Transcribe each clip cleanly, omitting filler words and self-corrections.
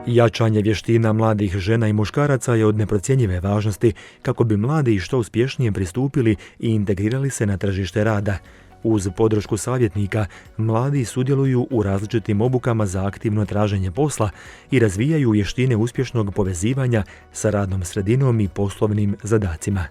Jačanje vještina mladih žena i muškaraca je od neprocjenjive važnosti kako bi mladi što uspješnije pristupili i integrirali se na tržište rada. Uz podršku savjetnika, mladi sudjeluju u različitim obukama za aktivno traženje posla i razvijaju vještine uspješnog povezivanja sa radnom sredinom i poslovnim zadacima.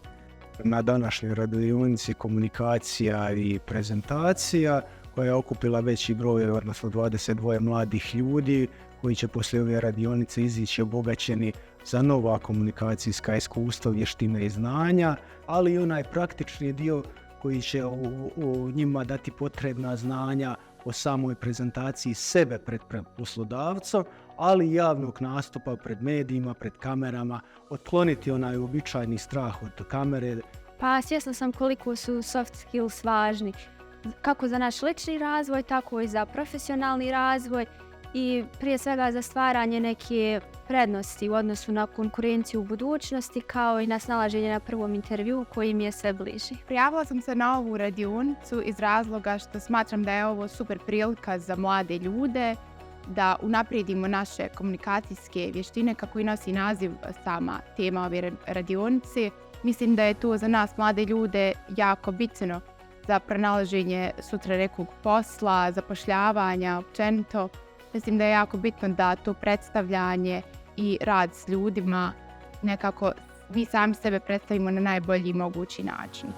Na današnjoj radionici komunikacija i prezentacija koja je okupila veći broj, odnosno 22 mladih ljudi koji će poslije ove radionice izići obogaćeni za nova komunikacijska iskustva, vještine i znanja, ali i onaj praktični dio koji će u njima dati potrebna znanja o samoj prezentaciji sebe pred poslodavcom, ali i javnog nastupa pred medijima, pred kamerama, otkloniti onaj uobičajeni strah od kamere. Pa svjesna sam koliko su soft skills važni, kako za naš lični razvoj, tako i za profesionalni razvoj i prije svega za stvaranje neke prednosti u odnosu na konkurenciju u budućnosti, kao i na snalaženje na prvom intervjuu koji mi je sve bliži. Prijavila sam se na ovu radionicu iz razloga što smatram da je ovo super prilika za mlade ljude da unaprijedimo naše komunikacijske vještine, kako i nosi naziv sama tema ove radionice. Mislim da je to za nas mlade ljude jako bitno za pronalaženje sutra nekog posla, zapošljavanja, općenito. Mislim da je jako bitno da to predstavljanje i rad s ljudima nekako mi sami sebe predstavimo na najbolji mogući način.